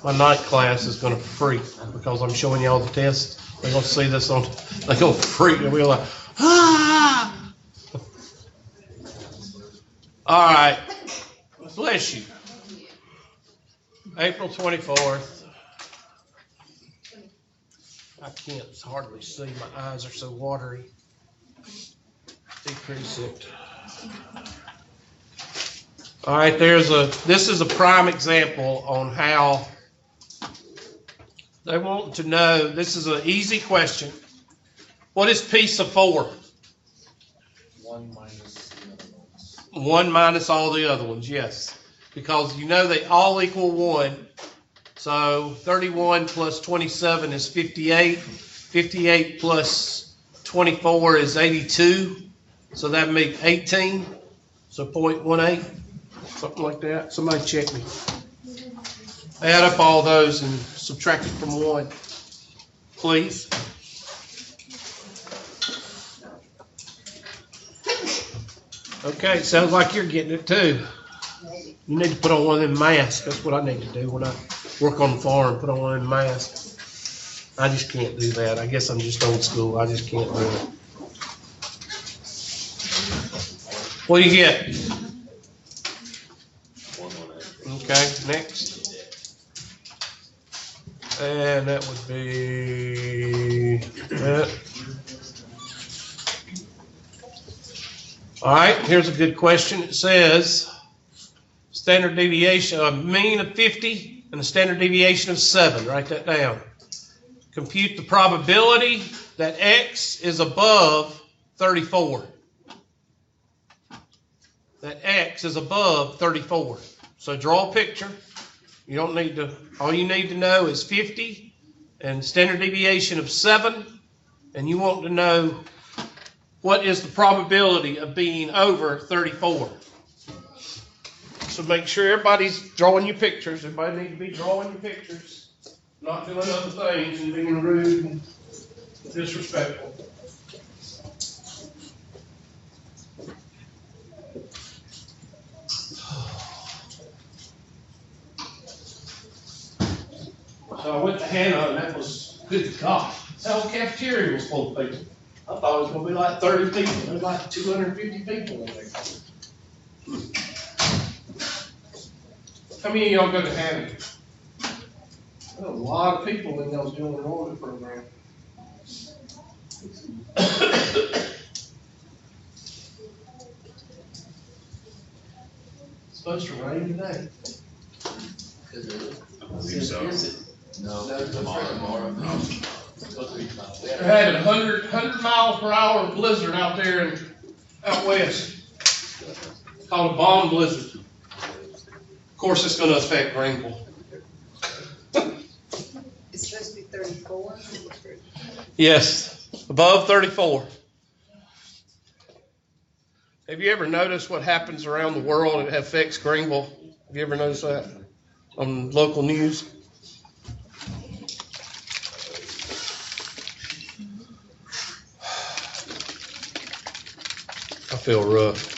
My night class is going to freak because I'm showing y'all the test. They're going to see this on, they're going to freak. They'll be like, ah! All right. Bless you. April 24th. I can't hardly see. My eyes are so watery. Decrease it. All right, this is a prime example on how they want to know. This is an easy question. What is piece of 4? 1 minus the other ones. 1 minus all the other ones, yes. Because you know they all equal 1. So 31 plus 27 is 58. 58 plus 24 is 82. So that makes 18. So 0.18, something like that. Somebody check me. Add up all those and subtract it from 1, please. Okay, sounds like you're getting it too. You need to put on one of them masks. That's what I need to do when I work on the farm, put on one of them masks. I just can't do that. I guess I'm just old school. I just can't do it. What do you get? 118. Okay, next. And that would be that. All right, here's a good question. It says standard deviation, a mean of 50 and a standard deviation of 7. Write that down. Compute the probability that X is above 34. That X is above 34. So draw a picture. You don't need to, all you need to know is 50 and standard deviation of 7. And you want to know what is the probability of being over 34. So make sure everybody's drawing your pictures. Everybody needs to be drawing your pictures. Not doing other things and being rude and disrespectful. So I went to Hannah, and that was, good God, that whole cafeteria was full of people. I thought it was going to be like 30 people. There was like 250 people in there. How many of y'all go to Hannah? There's a lot of people in y'all's dual enrollment program. It's supposed to rain today. I believe so. No, tomorrow. They're having a 100 mile per hour blizzard out there out west. It's called a bomb blizzard. Of course, it's going to affect Greenville. It's supposed to be 34. Yes, above 34. Have you ever noticed what happens around the world and it affects Greenville? Have you ever noticed that on local news? I feel rough.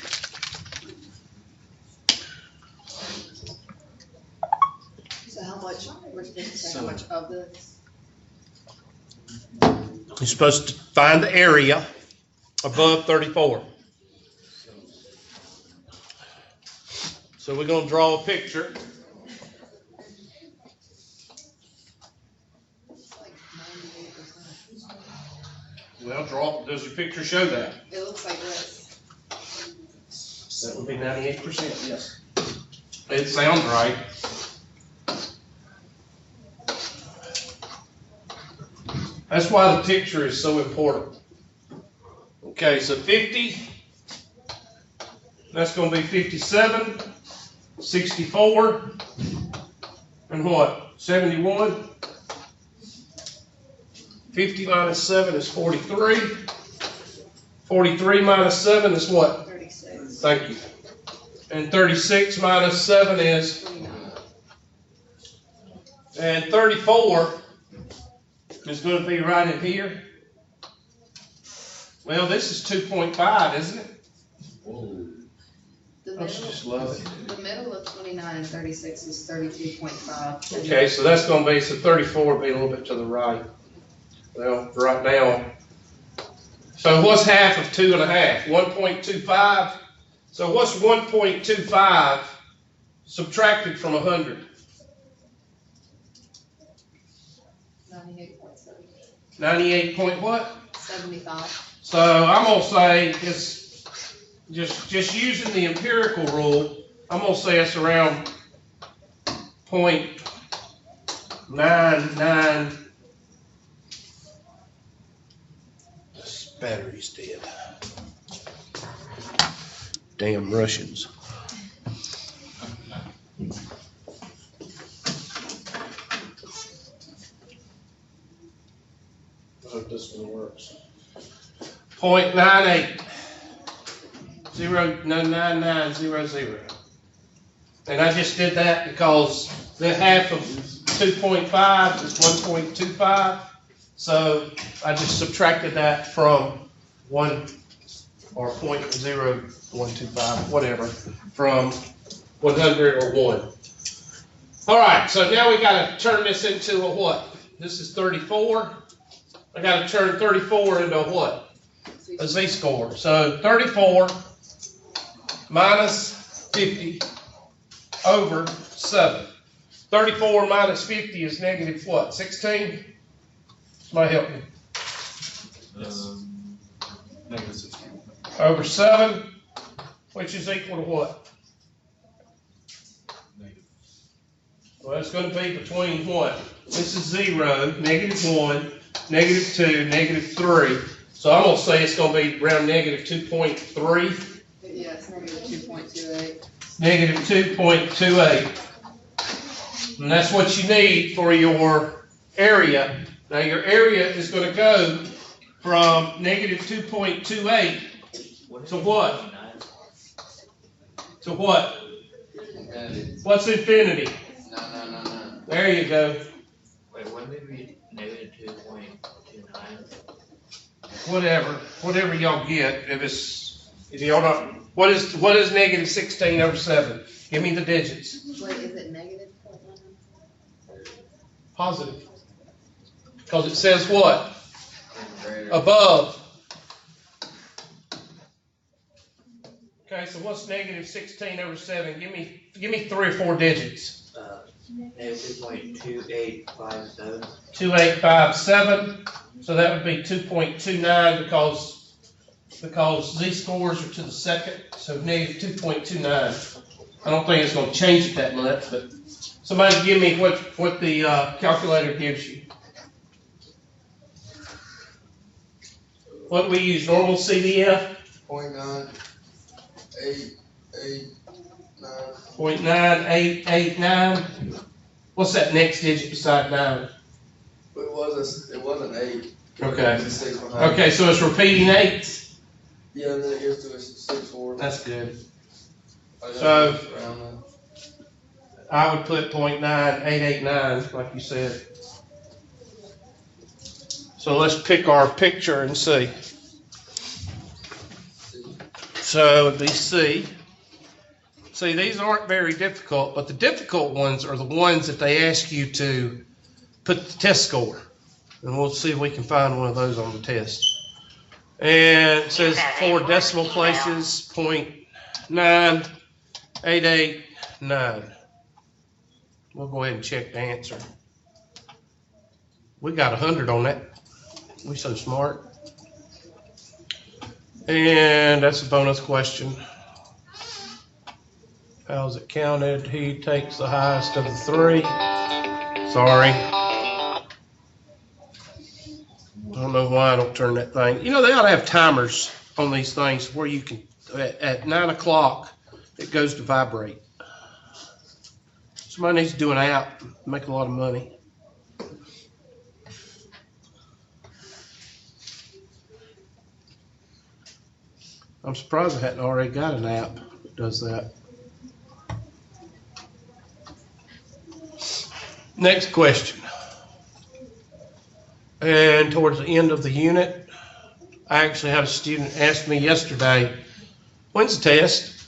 So how much, we're supposed to say how much of this? You're supposed to find the area above 34. So we're going to draw a picture. Like 98%. Well, does your picture show that? It looks like this. That would be 98%, yes. It sounds right. That's why the picture is so important. Okay, so 50, that's going to be 57, 64, and what? 71. 50 minus 7 is 43. 43 minus 7 is what? 36. Thank you. And 36 minus 7 is? 29. And 34 is going to be right in here. Well, this is 2.5, isn't it? Whoa. The Don't you just love it? The middle of 29 and 36 is 32.5. Okay, so that's gonna be, so 34 would be a little bit to the right. Well, right now. So what's half of 2.5? 1.25. So what's 1.25 subtracted from 100? 98.7. 98 point what? 75. So I'm gonna say it's just using the empirical rule. I'm gonna say it's around 0.99. This battery's dead. Damn Russians. I hope this one works. 0.98. 9900. And I just did that because the half of 2.5 is 1.25. So I just subtracted that from 1 or 0.0125, whatever, from 100 or 1. All right, so now we got to turn this into a what? This is 34. I got to turn 34 into a what? A z-score. So 34 minus 50 over 7. 34 minus 50 is negative what? 16? Somebody help me. Yes. Negative 16. Over 7, which is equal to what? Negative. Well, it's going to be between what? This is 0, negative 1, negative 2, negative 3. So I'm going to say it's going to be around negative 2.3. Yeah, it's negative 2.28. Negative 2.28. And that's what you need for your area. Now your area is going to go from negative 2.28 to what? To what? What's infinity? No. There you go. Wait, wouldn't it be negative 2.29? Whatever y'all get. If y'all not, what is negative 16 over 7? Give me the digits. Wait, is it negative 0.9? Positive. Because it says what? Above. Okay, so what's negative 16 over 7? Give me 3 or 4 digits. Negative 2.2857. 2857. So that would be 2.29 because z-scores are to the second. So negative 2.29. I don't think it's going to change it that much, but somebody give me what the calculator gives you. What do we use? Normal CDF? 0.9889. What's that next digit beside 9? It wasn't 8. Okay. It was a 6 behind. Okay, so it's repeating 8s. Yeah, and then it gets to a 6-4. That's good. I got So- it around that. I would put 0.9889, like you said. So let's pick our picture and see. So it'd be C. See, these aren't very difficult, but the difficult ones are the ones that they ask you to put the test score. And we'll see if we can find one of those on the test. And it says 4 decimal places, 0.9889. We'll go ahead and check the answer. We got 100 on that. We're so smart. And that's a bonus question. How's it counted? He takes the highest of the 3. Sorry. I don't know why I don't turn that thing. You know, they ought to have timers on these things where you can, at 9 o'clock, it goes to vibrate. Somebody needs to do an app, make a lot of money. I'm surprised I hadn't already got an app that does that. Next question. And towards the end of the unit, I actually had a student ask me yesterday, when's the test?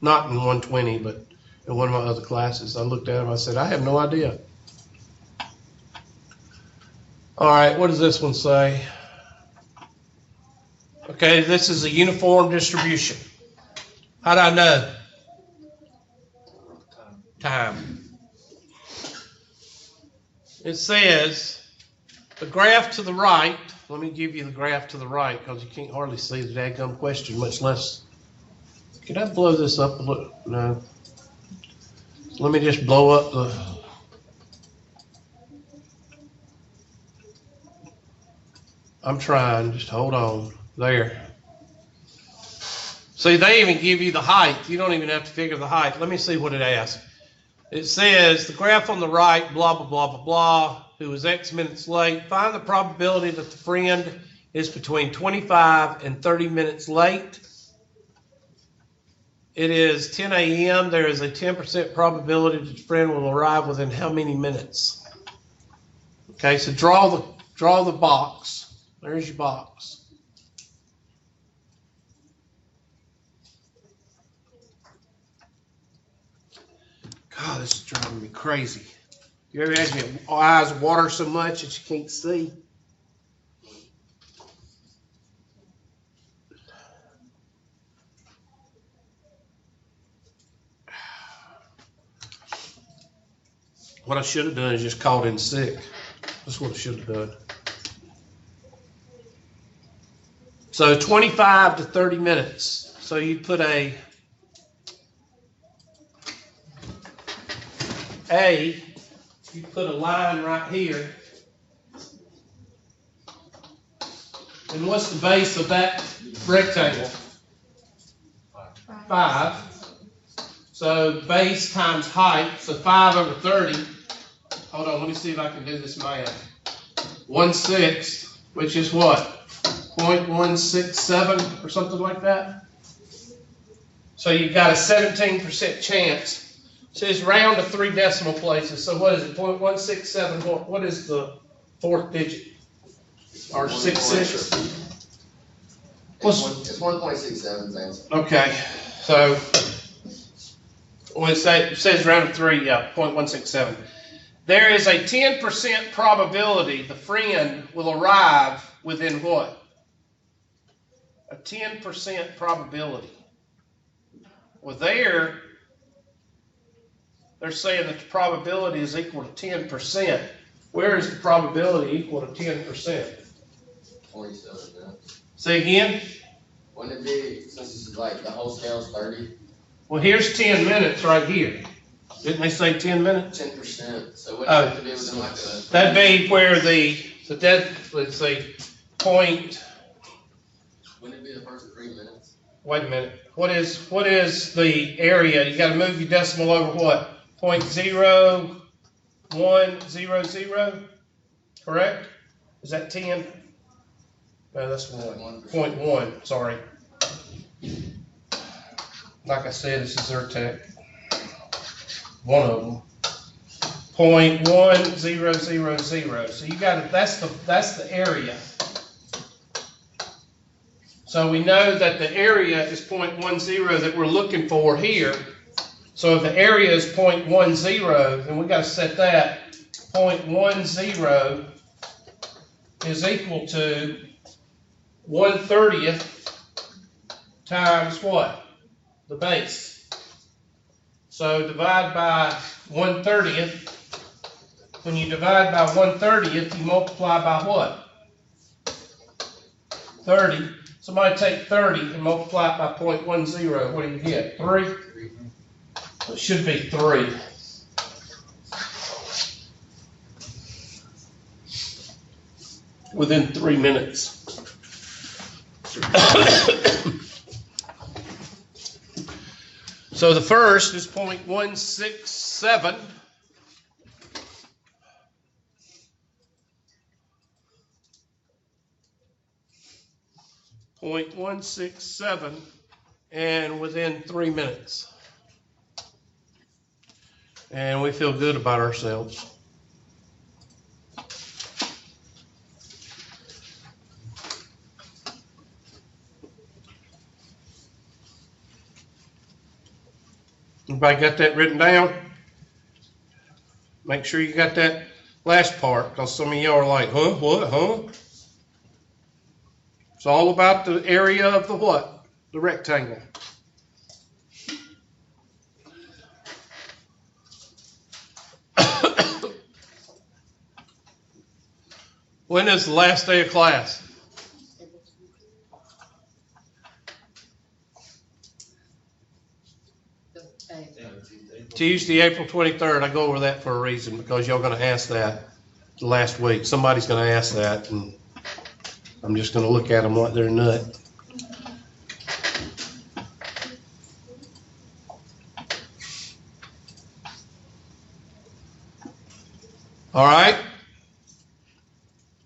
Not in 120, but in one of my other classes. I looked at them, I said, I have no idea. All right, what does this one say? Okay, this is a uniform distribution. How do I know? Time. It says the graph to the right. Let me give you the graph to the right because you can't hardly see the dadgum question, much less. Can I blow this up a little? No. Let me just blow up the. I'm trying. Just hold on. There. See, they even give you the height. You don't even have to figure the height. Let me see what it asks. It says the graph on the right, blah, blah, blah, blah, blah, who is X minutes late. Find the probability that the friend is between 25 and 30 minutes late. It is 10 a.m. There is a 10% probability that the friend will arrive within how many minutes? Okay, so draw the box. There's your box. God, this is driving me crazy. You ever had your eyes water so much that you can't see? What I should have done is just called in sick. That's what I should have done. So 25 to 30 minutes. So you put you put a line right here. And what's the base of that rectangle? 5. So base times height, so 5 over 30. Hold on, let me see if I can do this math. 1/6, which is what? 0.167 or something like that? So you've got a 17% chance. So it's round to 3 decimal places. So what is it? 0.167. What is the 4th digit? Or 6/6? It's 1.67 answer. Okay, so when it says round to 3, yeah, 0.167. There is a 10% probability the friend will arrive within what? A 10% probability. Well, they're saying that the probability is equal to 10%. Where is the probability equal to 10%? 27 minutes. Say again? Wouldn't it be, since this is like the whole scale's 30? Well, here's 10 minutes right here. Didn't they say 10 minutes? 10%. So what do you have to do within like a... That'd be where let's see, point, Wouldn't it be the first 3 minutes? wait a minute. What is the area? You gotta move your decimal over what? 0.0100? Correct? Is that 10? No, that's 1. 0.1, sorry. Like I said, this is Zyrtec. One of them. 0.1000. So you got it. That's the area. So we know that the area is 0.10 that we're looking for here. So if the area is 0.10, then we got to set that 0.10 is equal to 1/30 times what? The base. So divide by 1/30. When you divide by 1/30, you multiply by what? 30. Somebody take 30 and multiply it by 0.10. What do you get? 3? It should be 3. Within 3 minutes. So the first is 0.167. .167 and within 3 minutes. And we feel good about ourselves. Everybody got that written down? Make sure you got that last part, because some of y'all are like, huh, what, huh? It's all about the area of the what? The rectangle. When is the last day of class? Tuesday, April 23rd. I go over that for a reason, because y'all going to ask that last week. Somebody's going to ask that, and I'm just going to look at them like they're a nut. All right.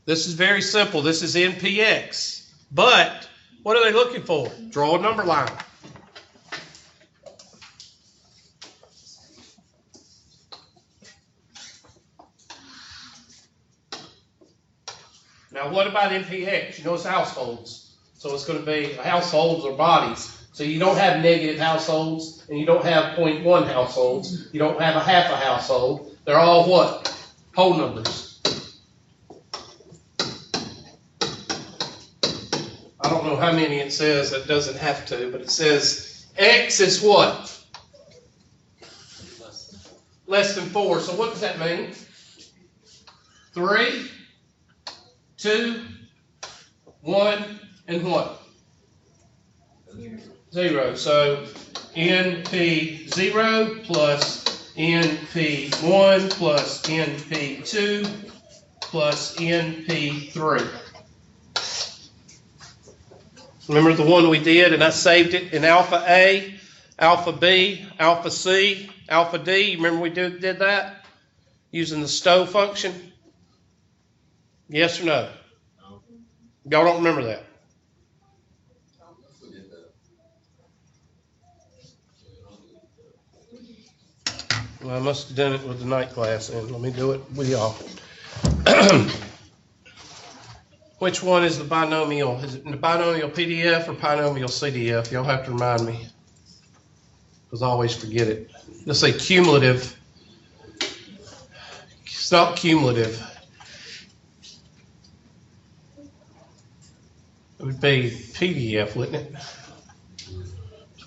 This is very simple. This is NPX. But what are they looking for? Draw a number line. Now, what about NPX? You know, it's households. So it's going to be households or bodies. So you don't have negative households, and you don't have 0.1 households. You don't have a half a household. They're all what? Whole numbers. I don't know how many it says. It doesn't have to, but it says X is what? Less than 4. So what does that mean? 3, 2, 1, and what? 0. So NP0 plus NP1 plus NP2 plus NP3. Remember the one we did, and I saved it in alpha A, alpha B, alpha C, alpha D. Remember we did that? Using the stow function? Yes or no? No. Y'all don't remember that? Well, I must have done it with the night class, and let me do it with y'all. Which one is the binomial? Is it the binomial PDF or binomial CDF? Y'all have to remind me, because I always forget it. Let's say cumulative. It's not cumulative. It would be PDF, wouldn't it?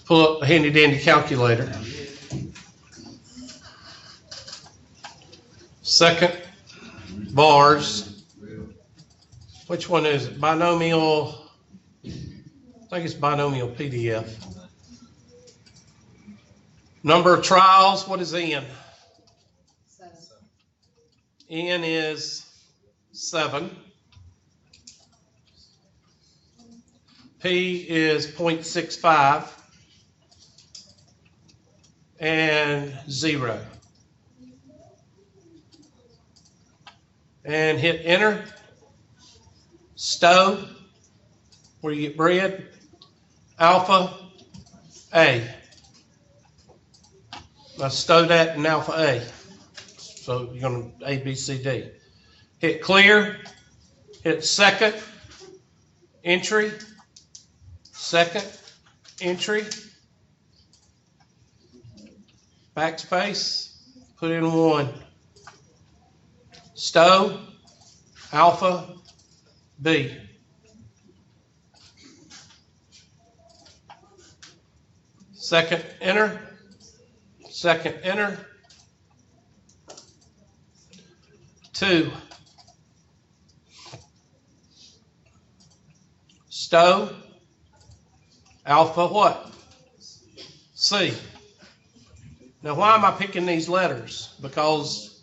Pull up the handy dandy calculator. Second, bars. Which one is it? Binomial, I think it's binomial PDF. Number of trials, what is N? 7. N is 7. P is 0.65. And 0. And hit enter. Stow, where you get bread. Alpha A. Now stow that in alpha A. So you're going to A, B, C, D. Hit clear. Hit second entry. Second entry. Backspace. Put in 1. Stow. Alpha B. Second enter. Second enter. 2. Stow. Alpha what? C. Now why am I picking these letters? Because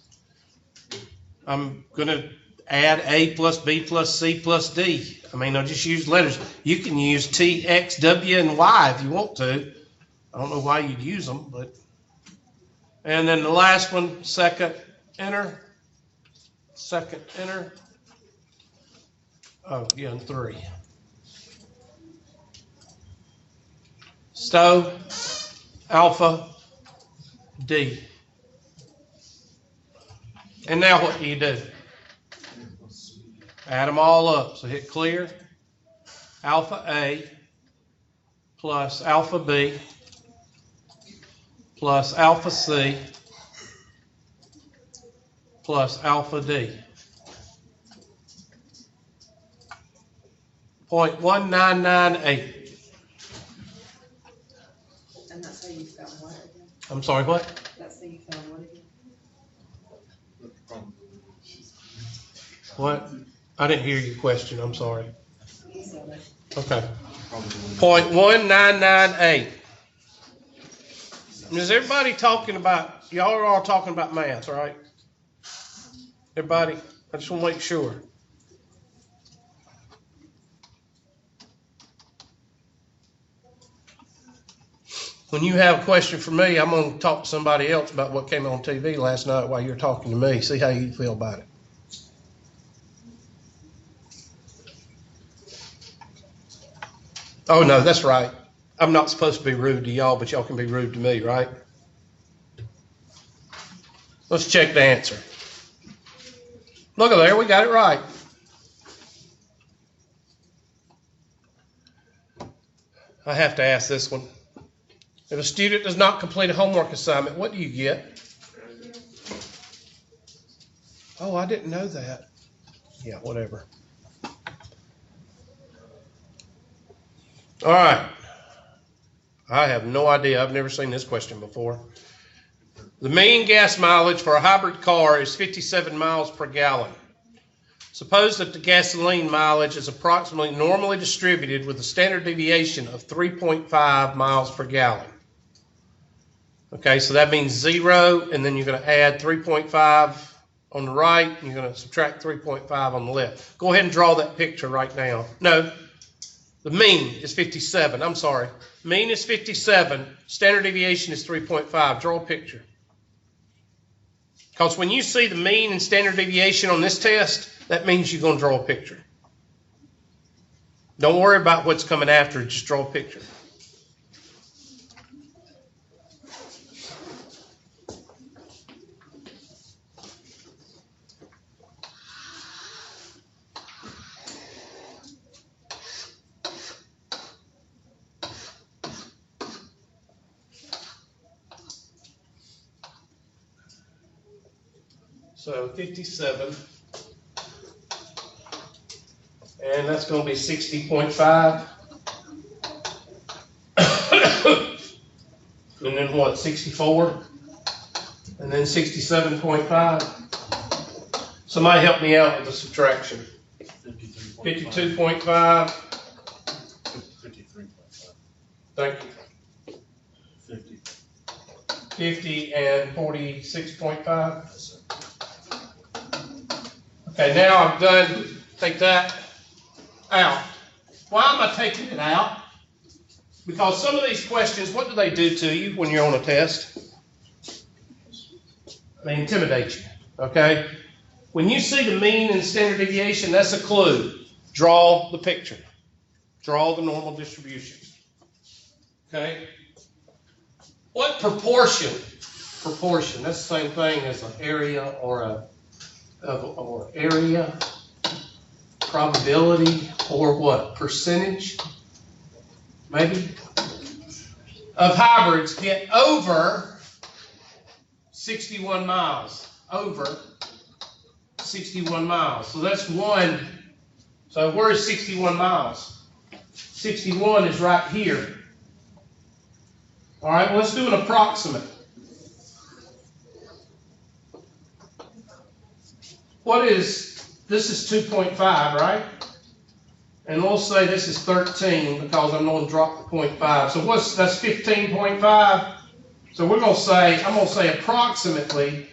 I'm going to add A plus B plus C plus D. I mean, I'll just use letters. You can use T, X, W, and Y if you want to. I don't know why you'd use them, but. And then the last one, second enter. Second enter. Oh, yeah, and 3. Stow, alpha, D. And now what do you do? Add them all up. So hit clear. Alpha A plus alpha B plus alpha C plus alpha D. 0.1998. And that's how you found what again? I'm sorry, what? That's how you found what again? What? I didn't hear your question, I'm sorry. He said it. Okay. 0.1998. Is everybody talking about, y'all are all talking about math, right? Everybody? I just want to make sure. When you have a question for me, I'm going to talk to somebody else about what came on TV last night while you're talking to me. See how you feel about it. Oh, no, that's right. I'm not supposed to be rude to y'all, but y'all can be rude to me, right? Let's check the answer. Look at there, we got it right. I have to ask this one. If a student does not complete a homework assignment, what do you get? Oh, I didn't know that. Yeah, whatever. All right. I have no idea. I've never seen this question before. The mean gas mileage for a hybrid car is 57 miles per gallon. Suppose that the gasoline mileage is approximately normally distributed with a standard deviation of 3.5 miles per gallon. Okay, so that means 0, and then you're going to add 3.5 on the right, and you're going to subtract 3.5 on the left. Go ahead and draw that picture right now. No, the mean is 57. I'm sorry. Mean is 57. Standard deviation is 3.5. Draw a picture. Because when you see the mean and standard deviation on this test, that means you're going to draw a picture. Don't worry about what's coming after. Just draw a picture. So 57, and that's going to be 60.5. And then what, 64? And then 67.5. Somebody help me out with the subtraction. 52.5. 53.5. Thank you. 50 and 46.5. Okay, now I'm done. Take that out. Why am I taking it out? Because some of these questions, what do they do to you when you're on a test? They intimidate you, okay? When you see the mean and standard deviation, that's a clue. Draw the picture. Draw the normal distribution. Okay? What proportion? Proportion, that's the same thing as an area or area, probability, or what? Percentage, maybe, of hybrids get over 61 miles. Over 61 miles. So that's one. So where is 61 miles? 61 is right here. All right, well, let's do an approximate. What is, this is 2.5, right? And we'll say this is 13 because I'm going to drop the 0.5. So that's 15.5. So we're going to say, I'm going to say approximately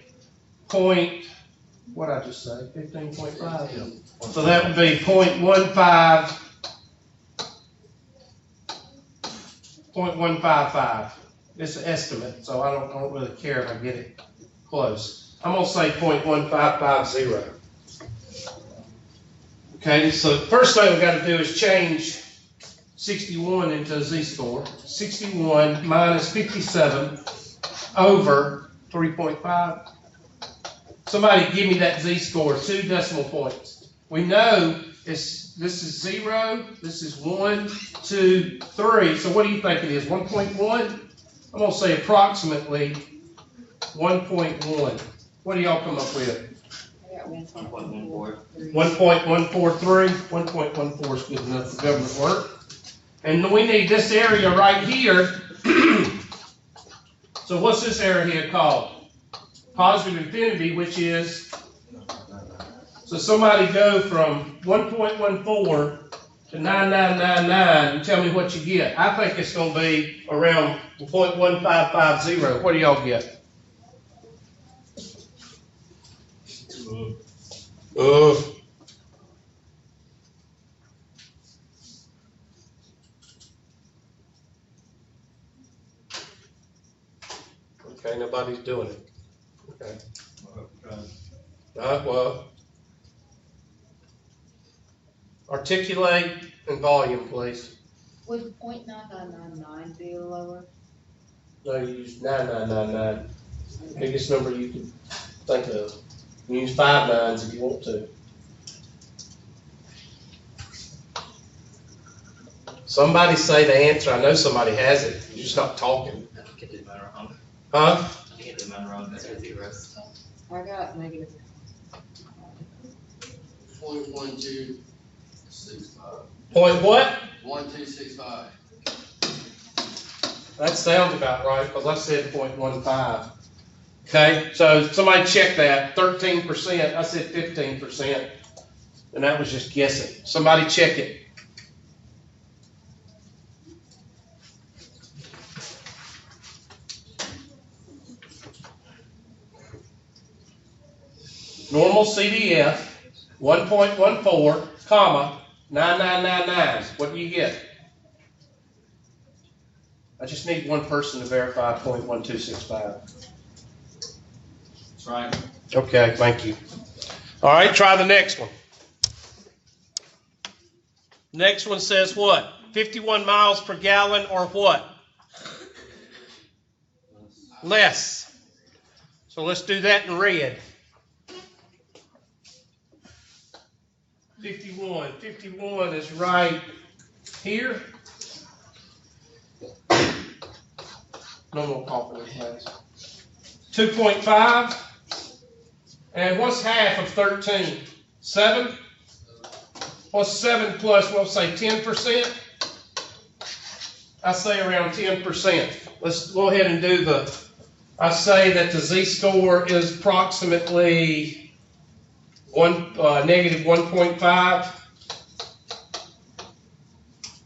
what did I just say? 15.5? Yeah. So that would be 0.15. 0.155. It's an estimate, so I don't really care if I get it close. I'm going to say 0.1550. Okay, so the first thing we've got to do is change 61 into a z-score. 61 minus 57 over 3.5. Somebody give me that z-score, 2 decimal points. We know this is 0, this is 1, 2, 3. So what do you think it is, 1.1? I'm gonna say approximately 1.1. What do y'all come up with? I got 1.14. 1.143. 1.14 is good enough for government work. And we need this area right here. So what's this area here called? Positive infinity, which is, so somebody go from 1.14 to 9999 and tell me what you get. I think it's gonna be around 0.1550. What do y'all get? Okay, nobody's doing it. Okay. Well, articulate and volume, please. Would .9999 be lower? No, you use 9999. Biggest number you can think of. You use 5 nines if you want to. Somebody say the answer. I know somebody has it. You're just not talking. I think I did mine wrong. Huh? I think I did mine wrong. That's a 0. I got negative. 0.1265. Point what? 1265. That sounds about right, because I said 0.15. Okay, so somebody check that. 13%. I said 15%. And that was just guessing. Somebody check it. Normal CDF, 1.14, comma, 9999. What do you get? I just need one person to verify 0.1265. That's right. Okay, thank you. All right, try the next one. Next one says what? 51 miles per gallon or what? Less. So let's do that in red. 51. 51 is right here. No more coughing in class. 2.5. And what's half of 13? 7? What's 7 plus, we'll say 10%? I say around 10%. Let's go ahead and do I say that the z-score is approximately negative 1.5.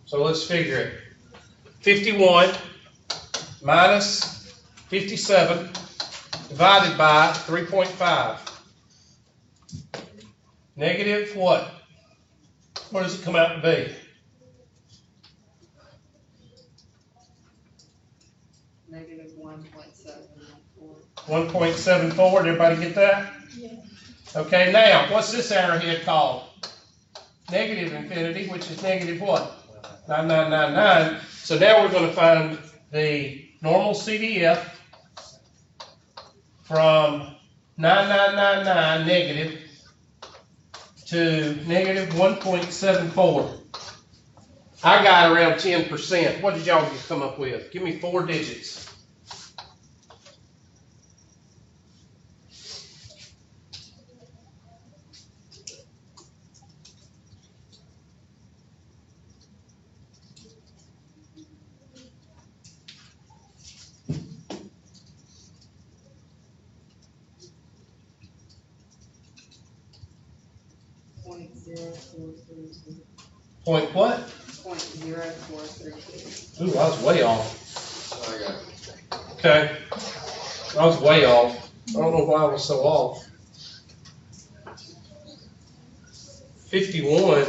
So let's figure it. 51 minus 57 divided by 3.5. Negative what? What does it come out to be? Negative 1.714. 1.74. Did everybody get that? Yeah. Okay, now, what's this arrowhead called? Negative infinity, which is negative what? 9999. So now we're going to find the normal CDF from 9999 negative to negative 1.74. I got around 10%. What did y'all just come up with? Give me 4 digits. Point what? 0.0432. Ooh, I was way off. So I got Okay. I was way off. I don't know why I was so off. 51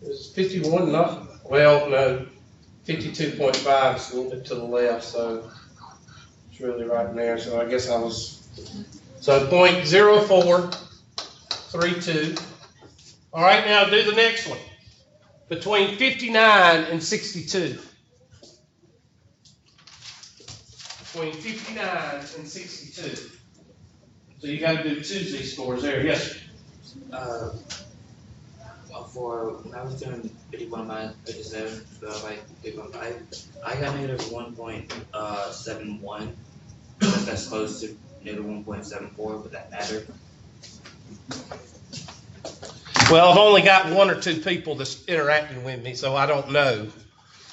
is 51 not, well, no. 52.5 is a little bit to the left, so it's really right in there. So I guess I was, so 0.0432. All right, now do the next one. Between 59 and 62. Between 59 and 62. So you got to do 2 z-scores there. Yes, sir. Well, for when I was doing 51 minus 57 divided by 3.5, I got negative 1.71. That's close to negative 1.74. Would that matter? Well, I've only got one or two people that's interacting with me, so I don't know.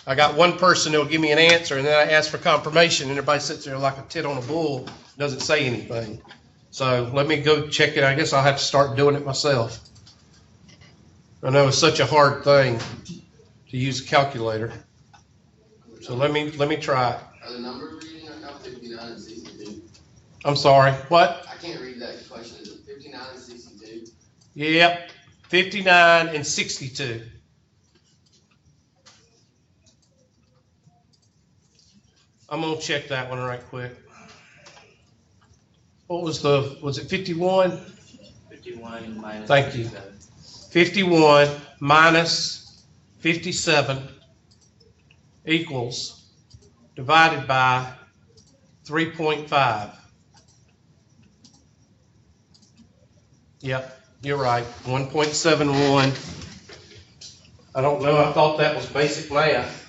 I got one person that'll give me an answer, and then I ask for confirmation, and everybody sits there like a tit on a bull, doesn't say anything. So let me go check it. I guess I'll have to start doing it myself. I know it's such a hard thing to use a calculator. So let me try it. Are the numbers reading right now 59 and 62? I'm sorry, what? I can't read that question. Is it 59 and 62? Yep, 59 and 62. I'm gonna check that one right quick. What was it 51? 51 minus. Thank you. 57. 51 minus 57 equals divided by 3.5. Yep, you're right, 1.71. I don't know, I thought that was basic math.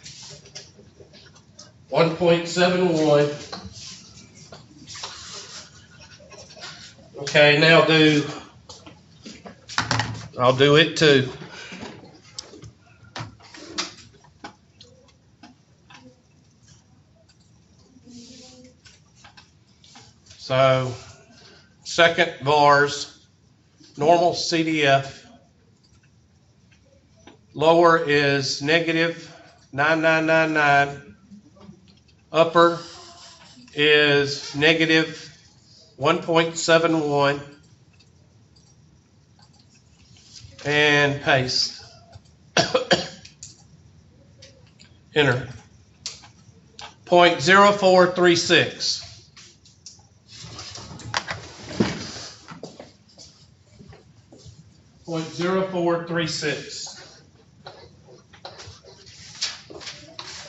1.71. Okay, now I'll do it too. So, second bars, normal CDF. Lower is negative 9999. Upper is negative 1.71. And paste. Enter. 0.0436. .0436.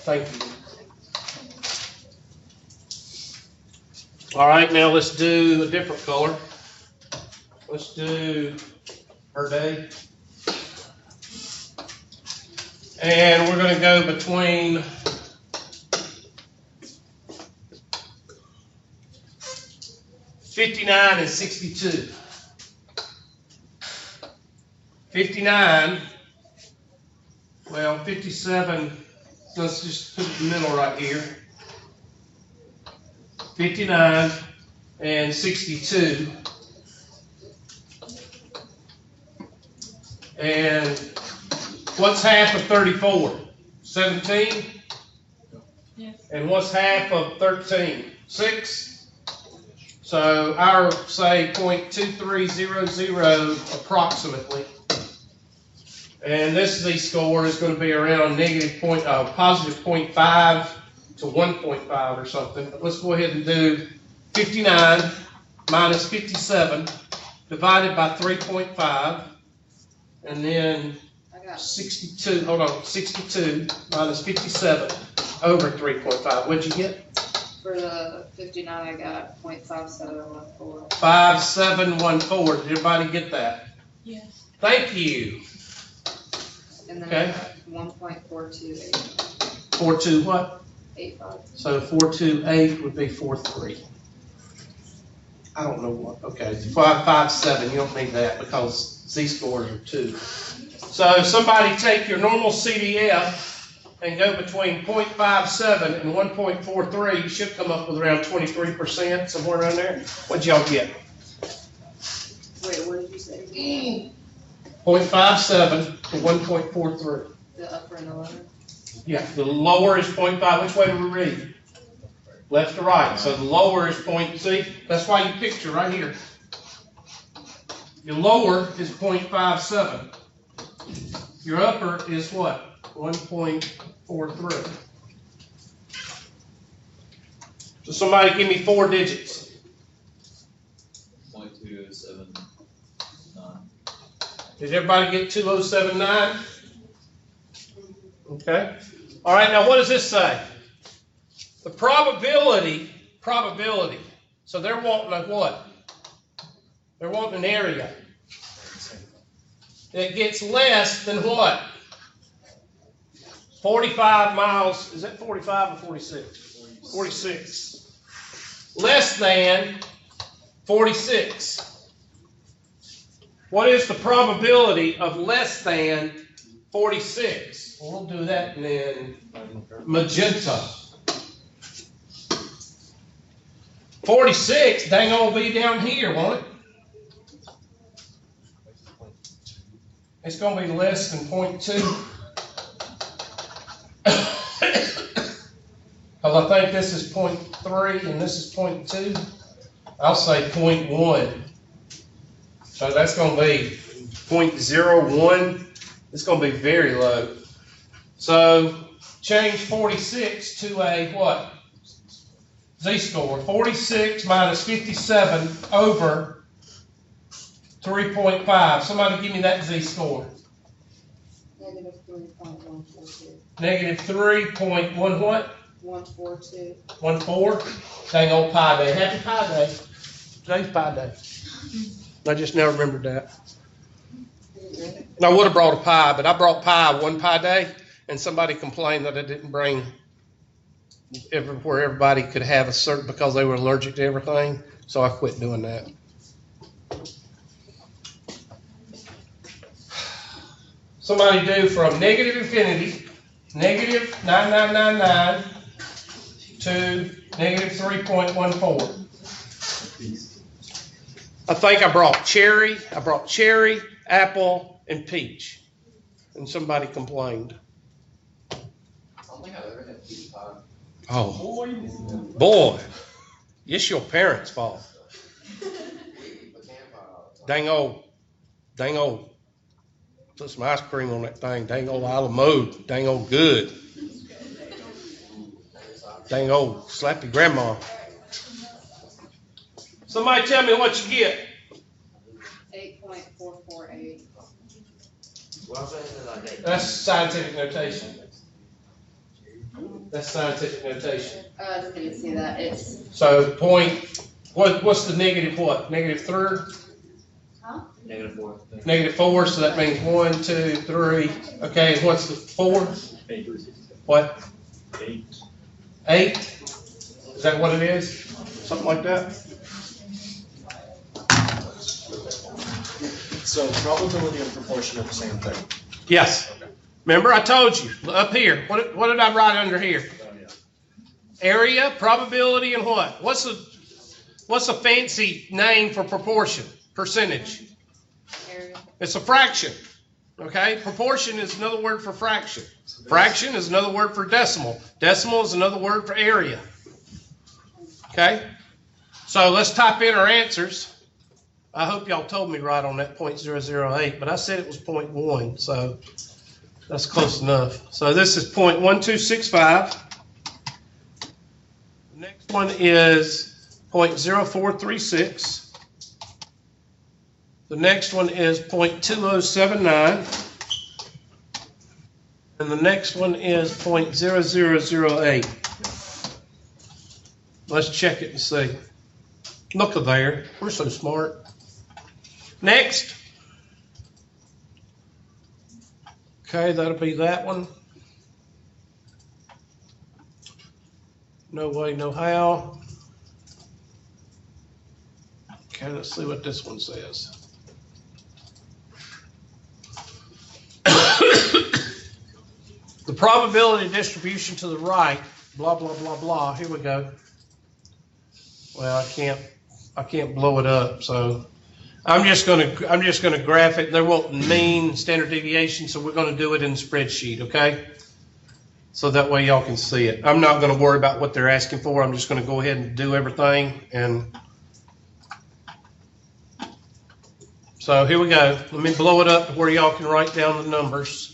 Thank you. All right, now let's do a different color. Let's do her day. And we're going to go between 59 and 62. 59, well, 57, let's just put it in the middle right here. 59 and 62. And what's half of 34? 17? Yes. And what's half of 13? 6? So our, say, 0.2300 approximately. And this Z-score is going to be around positive 0.5 to 1.5 or something. But let's go ahead and do 59 minus 57 divided by 3.5. And then 62 minus 57 over 3.5. What'd you get? For the 59, I got 0.5714. 5714. Did everybody get that? Yes. Thank you. And then Okay. I got 1.428. 42 what? 85. So 428 would be 43. I don't know what. Okay, 557. You don't need that because Z-scores are 2. So somebody take your normal CDF and go between 0.57 and 1.43. You should come up with around 23%, somewhere around there. What'd y'all get? Wait, what did you say? 0.57 to 1.43. The upper and the lower? Yeah, the lower is 0.5. Which way do we read? Left to right. So the lower is see, that's why you picture right here. Your lower is 0.57. Your upper is what? 1.43. So somebody give me 4 digits. 0.2079. Did everybody get 2079? Okay. All right, now what does this say? The probability. So they're wanting a what? They're wanting an area. that gets less than what? 45 miles, is that 45 or 46? 46. Less than 46. What is the probability of less than 46? We'll do that in magenta. 46, dang, it'll be down here, won't it? It's going to be less than 0.2. Because I think this is 0.3 and this is 0.2. I'll say 0.1. So that's going to be 0.01. It's going to be very low. So change 46 to a what? Z-score. 46 minus 57 over 3.5. Somebody give me that Z-score. Negative 3.142. Negative 3.1 what? 142. 14. Dang old Pi Day. Happy Pi Day. Today's Pi Day. I just now remembered that. I would have brought a pie, but I brought pie one Pi Day, and somebody complained that I didn't bring where everybody could have a certain, because they were allergic to everything, so I quit doing that. Somebody do from negative infinity, negative 9999 to negative 3.14. I think I brought cherry, apple, and peach. And somebody complained. I don't think I've ever had peach pie. Oh, boy, it's your parents' fault. We eat pecan pie all the time. Dang old. Put some ice cream on that thing. Dang old Isle of Mode. Dang old good. Dang old slap your grandma. Somebody tell me what you get. 8.448. Well, that's like that. That's scientific notation. That's scientific notation. I didn't even see that. It's, So what's the negative what? Negative 3? Negative 4. Negative 4, so that means 1, 2, 3. Okay, and what's the 4? 8. What? 8. 8? Is that what it is? Something like that? So probability and proportion are the same thing. Yes. Okay. Remember, I told you, up here. What did I write under here? Oh, yeah. Area, probability, and what? What's a fancy name for proportion? Percentage. area. It's a fraction. Okay? Proportion is another word for fraction. Fraction is another word for decimal. Decimal is another word for area. Okay? So let's type in our answers. I hope y'all told me right on that 0.008, but I said it was 0.1, so that's close enough. So this is 0.1265. The next one is 0.0436. The next one is 0.2079. And the next one is 0.0008. Let's check it and see. Look at there. We're so smart. Next. Okay, that'll be that one. No way, no how. Okay, let's see what this one says. The probability distribution to the right, blah, blah, blah, blah. Here we go. Well, I can't blow it up, so I'm just gonna graph it. There won't mean standard deviation, so we're gonna do it in the spreadsheet, okay? So that way y'all can see it. I'm not gonna worry about what they're asking for. I'm just gonna go ahead and do everything. And so here we go. Let me blow it up to where y'all can write down the numbers.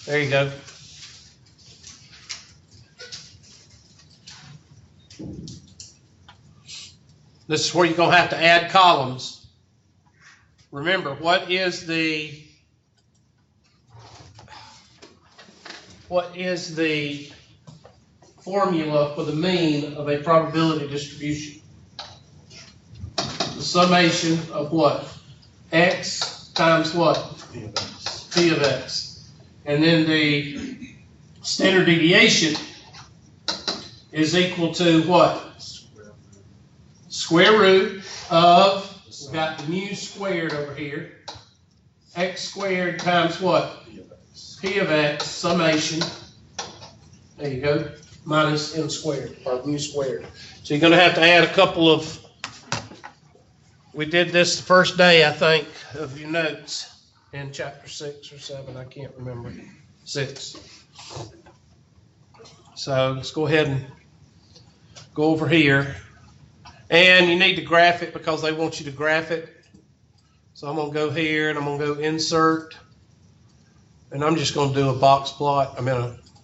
There you go. This is where you're going to have to add columns. Remember, what is the formula for the mean of a probability distribution? The summation of what? X times what? P of X. And then the standard deviation is equal to what? Square root of, we've got the mu squared over here, x squared times what? P of X, summation, there you go, minus m squared, or mu squared. So you're going to have to add a couple of, we did this the first day, I think, of your notes in chapter 6 or 7, I can't remember, 6. So let's go ahead and go over here. And you need to graph it because they want you to graph it. So I'm going to go here and I'm going to go insert. And I'm just going to do a box plot.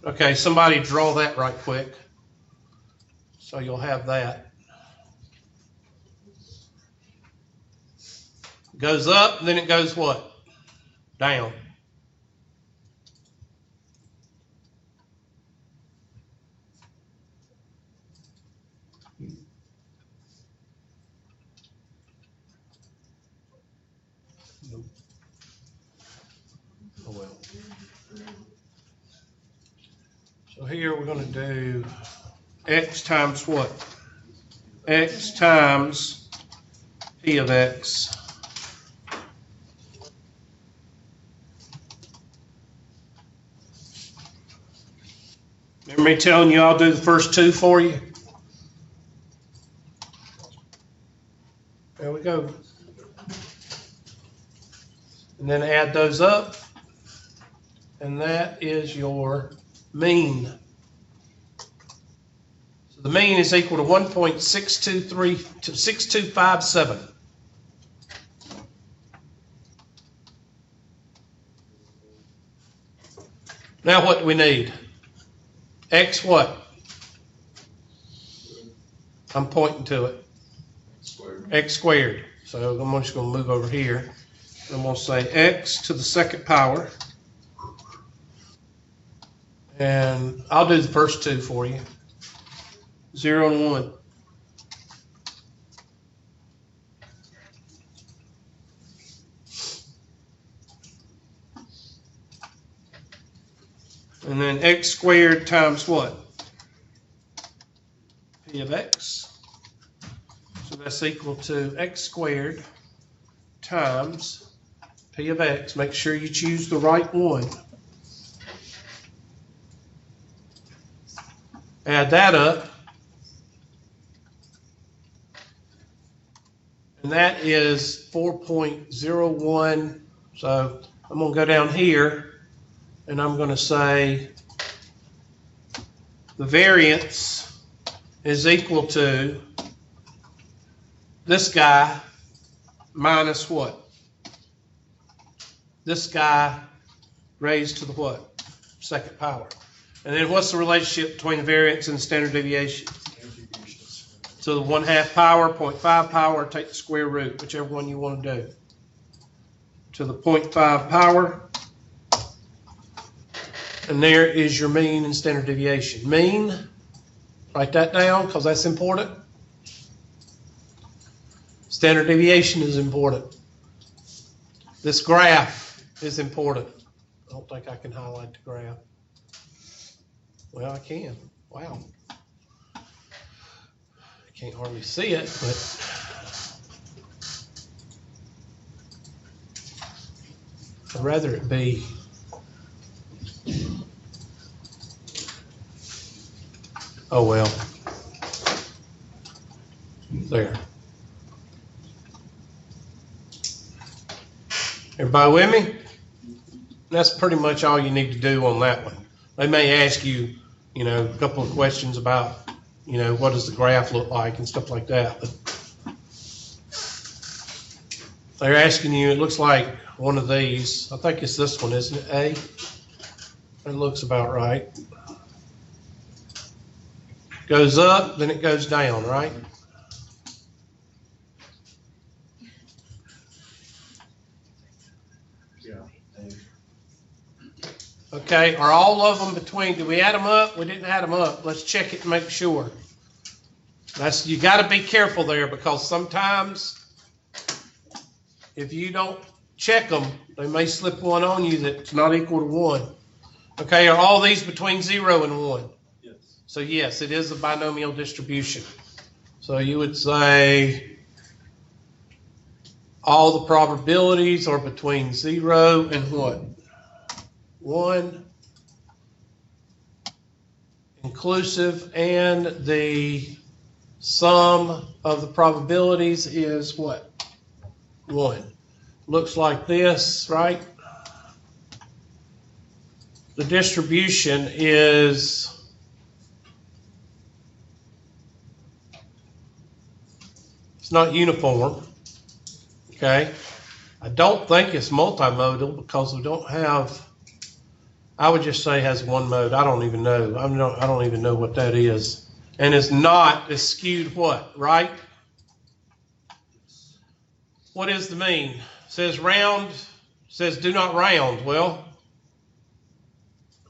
Okay, somebody draw that right quick. So you'll have that. It goes up, then it goes what? Down. Oh well. So here we're going to do x times what? X times P of X. Remember me telling you I'll do the first two for you? There we go. And then add those up. And that is your mean. So the mean is equal to 1.623 to 6257. Now what do we need? X what? I'm pointing to it. X squared. So I'm just going to move over here. I'm going to say x to the second power. And I'll do the first two for you. 0 and 1. And then x squared times what? P of X. So that's equal to x squared times P of X. Make sure you choose the right one. Add that up. And that is 4.01. So I'm going to go down here and I'm going to say the variance is equal to this guy minus what? This guy raised to the what? Second power. And then what's the relationship between the variance and the standard deviation? So the 1/2 power, 0.5 power, take the square root, whichever one you want to do. To the 0.5 power. And there is your mean and standard deviation. Mean, write that down because that's important. Standard deviation is important. This graph is important. I don't think I can highlight the graph. Well, I can. Wow. I can't hardly see it, but I'd rather it be oh well. There. Everybody with me? That's pretty much all you need to do on that one. They may ask you, a couple of questions about, what does the graph look like and stuff like that. But they're asking you, it looks like one of these. I think it's this one, isn't it? A? It looks about right. Goes up, then it goes down, right? Okay, are all of them between, did we add them up? We didn't add them up. Let's check it and make sure. You got to be careful there because sometimes If you don't check them, they may slip one on you that's not equal to 1. Okay, are all these between 0 and 1? Yes. So yes, it is a binomial distribution. So you would say all the probabilities are between 0 and what? 1, inclusive, and the sum of the probabilities is what? 1. Looks like this, right? The distribution is it's not uniform, okay? I don't think it's multimodal because we don't have, I would just say has one mode. I don't even know. I don't even know what that is. And it's not, it's skewed what, right? What is the mean? Says round, says do not round. Well,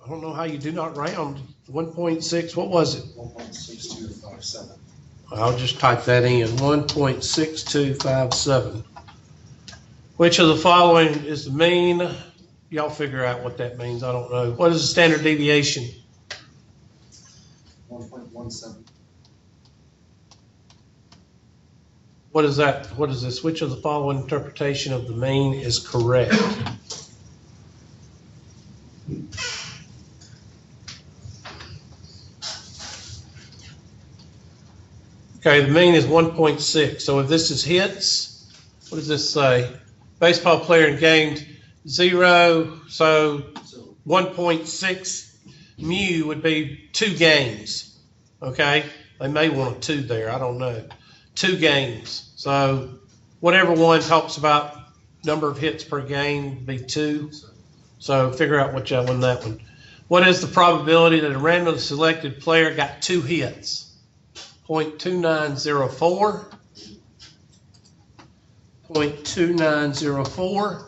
I don't know how you do not round. 1.6, what was it? 1.6257. I'll just type that in, 1.6257. Which of the following is the mean? Y'all figure out what that means, I don't know. What is the standard deviation? 1.17. What is that? What is this? Which of the following interpretation of the mean is correct? Okay, the mean is 1.6. So if this is hits, what does this say? Baseball player gained 0, so 1.6 mu would be 2 games. Okay, they may want a 2 there, I don't know. 2 games. So whatever one talks about number of hits per game would be 2. So figure out which one that one. What is the probability that a randomly selected player got 2 hits? 0.2904. 0.2904.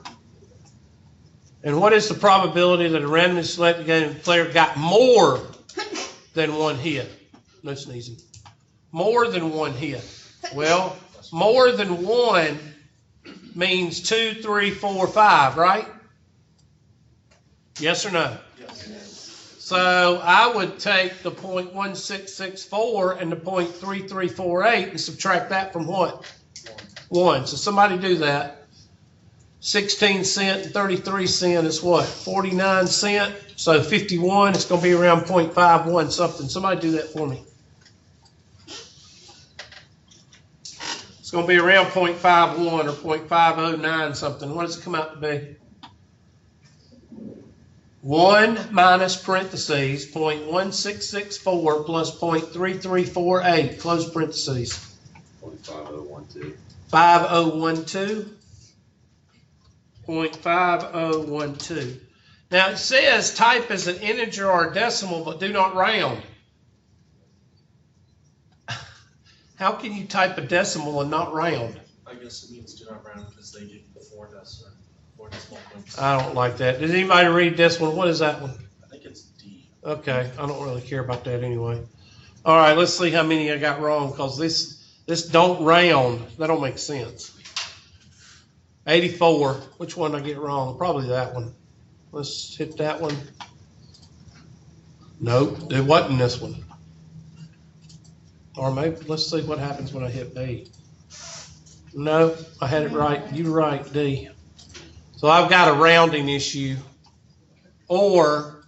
And what is the probability that a randomly selected player got more than 1 hit? No sneezing. More than 1 hit. Well, more than 1 means 2, 3, 4, 5, right? Yes or no? Yes. So I would take the 0.1664 and the 0.3348 and subtract that from what? 1. So somebody do that. 16 cent and 33 cent is what? 49 cent. So 51, it's going to be around 0.51 something. Somebody do that for me. It's going to be around 0.51 or 0.509 something. What does it come out to be? 1 minus parentheses, 0.1664 plus 0.3348, close parentheses. 0.5012. 5012. 0.5012. Now it says type as an integer or a decimal, but do not round. How can you type a decimal and not round? I guess it means do not round because they give you the 4 decimal points. I don't like that. Did anybody read this one? What is that one? I think it's D. Okay, I don't really care about that anyway. All right, let's see how many I got wrong, because this don't round. That don't make sense. 84. Which one did I get wrong? Probably that one. Let's hit that one. Nope, it wasn't this one. Or maybe, let's see what happens when I hit B. No, I had it right. You're right, D. So I've got a rounding issue. Or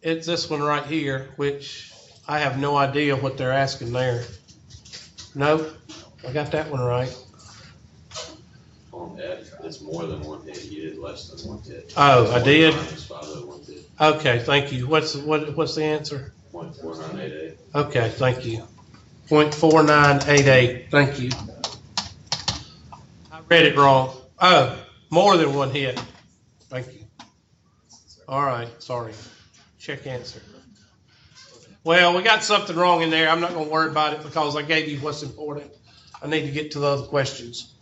it's this one right here, which I have no idea what they're asking there. Nope, I got that one right. On F, it's more than 1 hit. You did less than 1 hit. Oh, I did? Minus 5012. Okay, thank you. What's the answer? 0.4988. Okay, thank you. 0.4988, thank you. I read it wrong. Oh, more than 1 hit. Thank you. All right, sorry. Check answer. Well, we got something wrong in there. I'm not going to worry about it because I gave you what's important. I need to get to the other questions.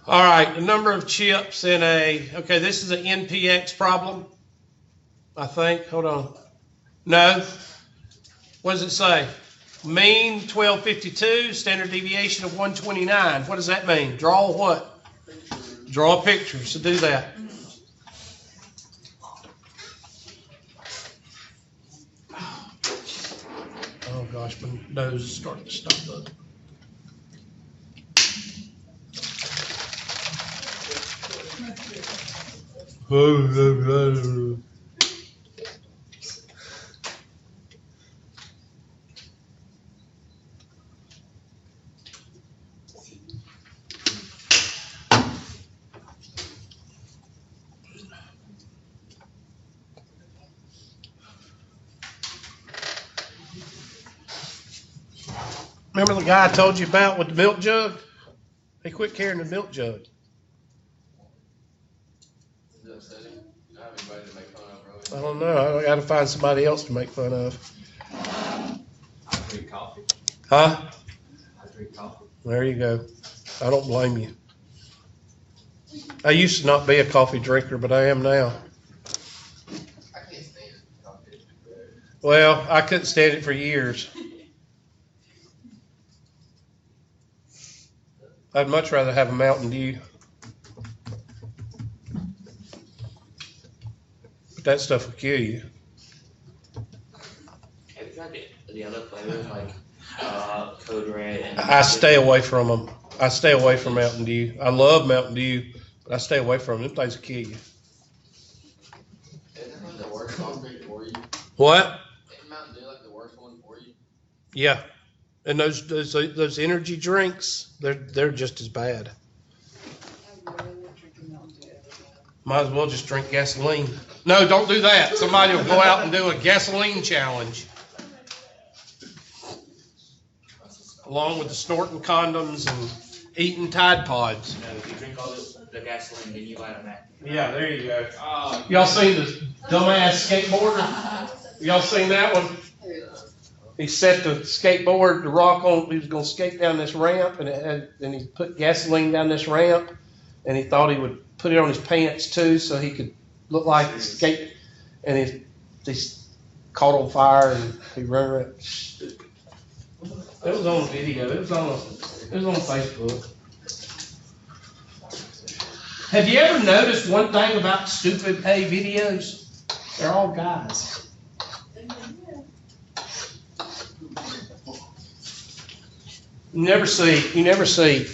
All right, the number of chips in okay, this is an NPX problem, I think. Hold on. No. What does it say? Mean 1252, standard deviation of 129. What does that mean? Draw what? Draw a picture. So do that. Oh gosh, my nose is starting to stop up. Remember the guy I told you about with the milk jug? They quit carrying the milk jug. Is that upsetting? I have anybody to make fun of, really. I don't know. I got to find somebody else to make fun of. I drink coffee. Huh? I drink coffee. There you go. I don't blame you. I used to not be a coffee drinker, but I am now. I can't stand coffee. Well, I couldn't stand it for years. I'd much rather have a Mountain Dew. But that stuff will kill you. Have you tried the other flavors like Code Red and I stay away from them. I stay away from Mountain Dew. I love Mountain Dew, but I stay away from them. Them things will kill you. Isn't that the worst coffee for you? What? Isn't Mountain Dew like the worst one for you? Yeah. And those energy drinks, they're just as bad. I really would drink a Mountain Dew every day. Might as well just drink gasoline. No, don't do that. Somebody will go out and do a gasoline challenge. Along with the snorting condoms and eating Tide Pods. No, if you drink all the gasoline, then you light them at. Yeah, there you go. Y'all seen the dumbass skateboarder? Y'all seen that one? He set the skateboard, the rock on, he was gonna skate down this ramp and he put gasoline down this ramp and he thought he would put it on his pants too so he could look like a skate, and he caught on fire and he ran around. Stupid. It was on video, it was on Facebook. Have you ever noticed one thing about stupid A videos? They're all guys. You never see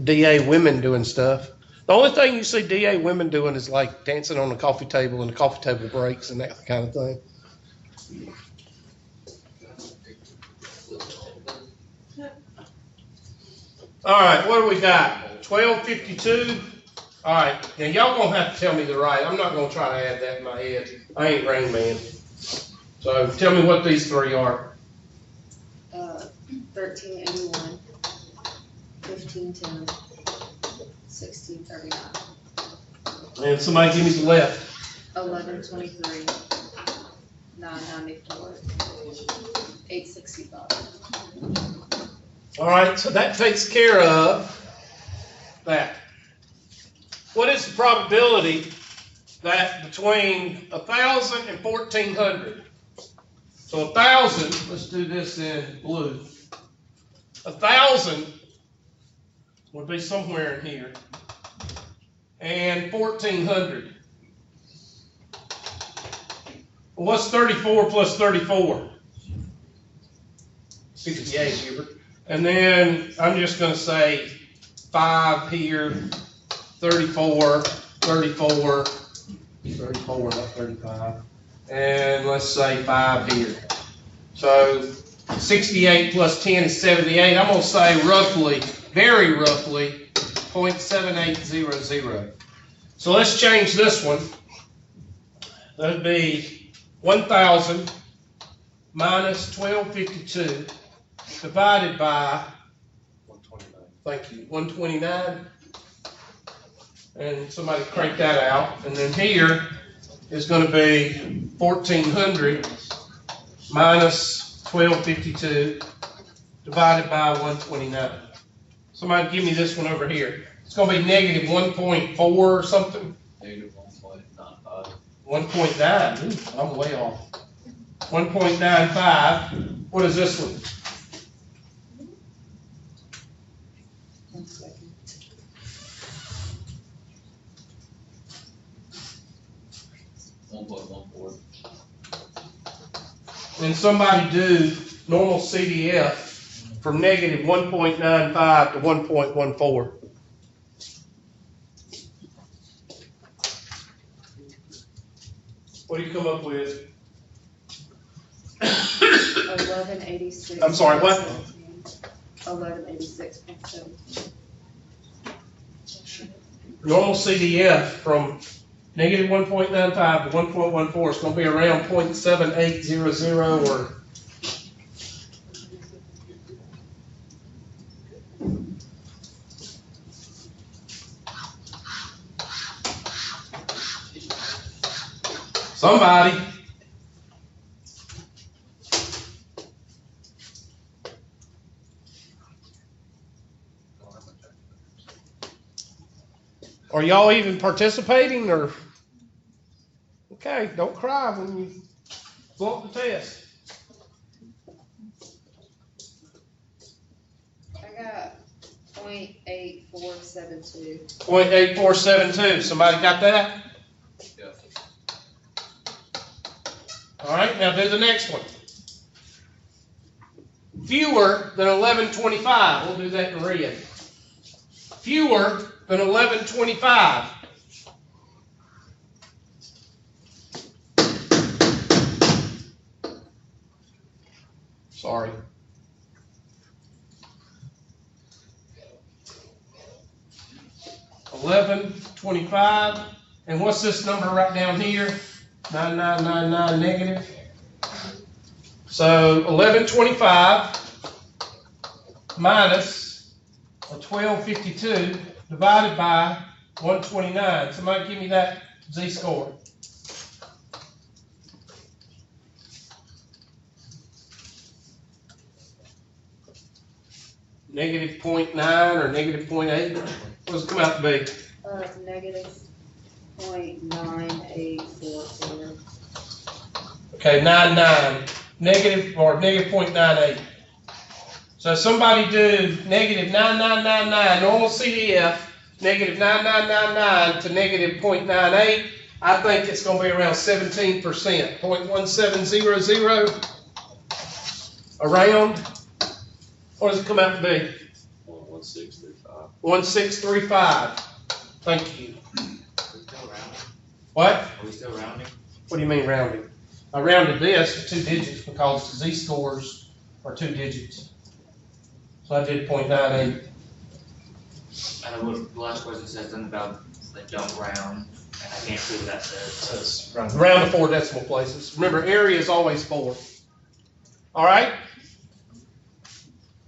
DA women doing stuff. The only thing you see DA women doing is like dancing on the coffee table and the coffee table breaks and that kind of thing. All right, what do we got? 1252. All right, now y'all gonna have to tell me the right. I'm not gonna try to add that in my head. I ain't Rain Man. So tell me what these three are. 1381, 1510, 1639, And somebody give me the left. 1123, 994, 865. All right, so that takes care of that. What is the probability that between 1,000 and 1,400? So 1,000, let's do this in blue. 1,000 would be somewhere in here. And 1,400. Well, what's 34 plus 34? 68, Hubert. And then I'm just going to say 5 here, 34, 34, 34, not 35. And let's say 5 here. So 68 plus 10 is 78. I'm going to say roughly, very roughly, 0.7800. So let's change this one. That would be 1,000 minus 1252 divided by 129. Thank you. 129. And somebody crank that out. And then here is going to be 1,400 minus 1252 divided by 129. Somebody give me this one over here. It's going to be negative 1.4 or something. Negative 1.95. 1.9. Ooh, I'm way off. 1.95. What is this one? and somebody do normal CDF from negative 1.95 to 1.14. What do you come up with? 1186. I'm sorry, what? 1186.7. Normal CDF from negative 1.95 to 1.14 is going to be around 0.7800 or somebody. Are y'all even participating or? Okay, don't cry when you flunk the test. I got 0.8472. 0.8472. Somebody got that? Yeah. All right, now do the next one. Fewer than 1125. We'll do that in red. Fewer than 1125. Sorry. $11.25. And what's this number right down here? 9999 negative. So $11.25 minus a 12.52 divided by 129. Somebody give me that z-score. Negative 0.9 or negative 0.8? What does it come out to be? It's negative 0.9844. Okay, 99. Negative or negative 0.98. So somebody do negative 9999, normal CDF, negative 9999 to negative 0.98. I think it's going to be around 17%. 0.1700 around. What does it come out to be? 1635. 1635. Thank you. Are we still rounding? What? Are we still rounding? What do you mean rounding? I rounded this to 2 digits because the z-scores are 2 digits. So I did 0.98. I know what the last question says something about like don't round, and I can't see what that says. Round to 4 decimal places. Remember, area is always 4. All right?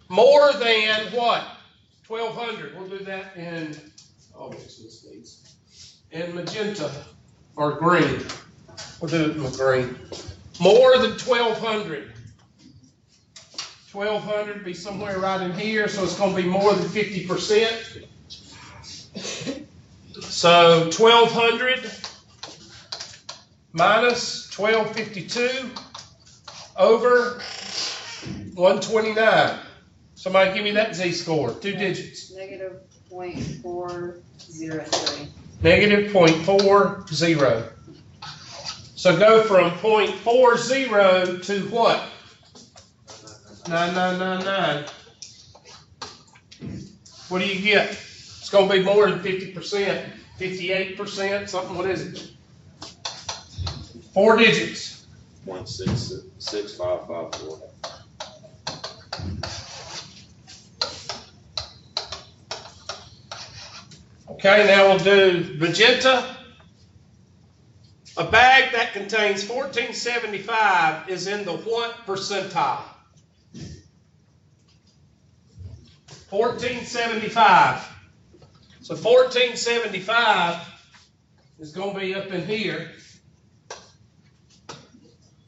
More than what? 1200. We'll do that in, in magenta or green. We'll do it in green. More than 1200. 1200 be somewhere right in here, so it's going to be more than 50%. So 1200 minus 1252 over 129. Somebody give me that z-score, 2 digits. Negative 0.403. Negative 0.40. So go from 0.40 to what? 9999. What do you get? It's going to be more than 50%, 58%, something. What is it? 4 digits. 1666554. Okay, now we'll do magenta. A bag that contains 1475 is in the what percentile? 1475. So 1475 is going to be up in here.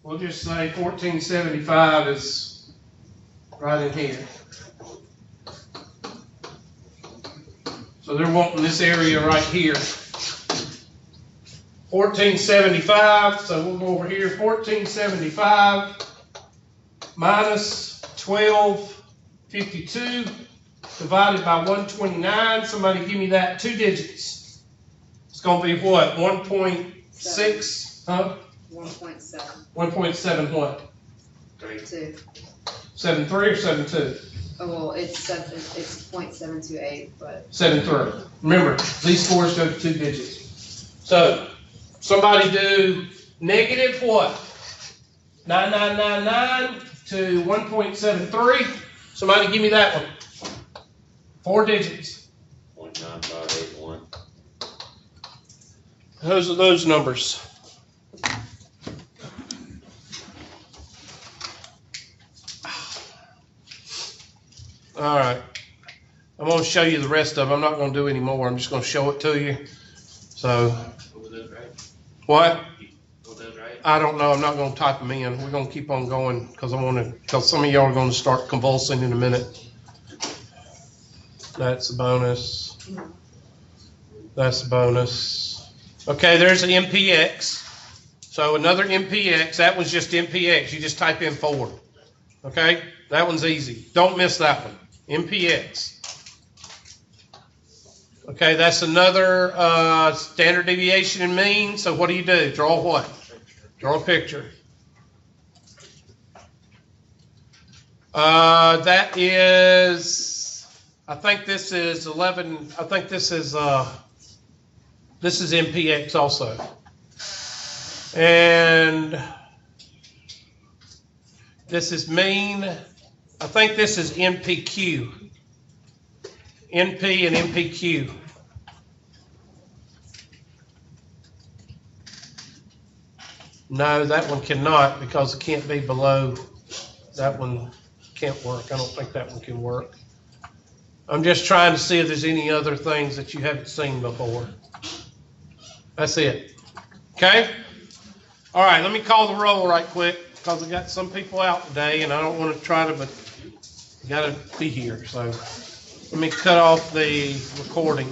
We'll just say 1475 is right in here. So they're wanting this area right here. 1475, so we'll go over here. 1475 minus 1252 divided by 129. Somebody give me that 2 digits. It's going to be what? 1.6, huh? 1.7. 1.7 what? 3. 2. 7.3 or 7.2? Oh, well, it's 0.728, but 7.3. Remember, these scores go to 2 digits. So, somebody do negative what? 9999 to 1.73. Somebody give me that one. 4 digits. 0.9581. Those are those numbers. All right. I'm going to show you the rest of them. I'm not going to do any more. I'm just going to show it to you. So, Were those right? what? Were those right? I don't know. I'm not going to type them in. We're going to keep on going because some of y'all are going to start convulsing in a minute. That's a bonus. That's a bonus. Okay, there's an MPX. So another MPX. That one's just MPX. You just type in 4. Okay? That one's easy. Don't miss that one. MPX. Okay, that's another standard deviation and mean. So what do? Draw what? Draw a picture. That is, I think this is 11, I think this is MPX also. And this is mean, I think this is NPQ. NP and NPQ. No, that one cannot because it can't be below. That one can't work. I don't think that one can work. I'm just trying to see if there's any other things that you haven't seen before. That's it. Okay? All right, let me call the roll right quick because I got some people out today and I don't want to try to, but I got to be here. So let me cut off the recording.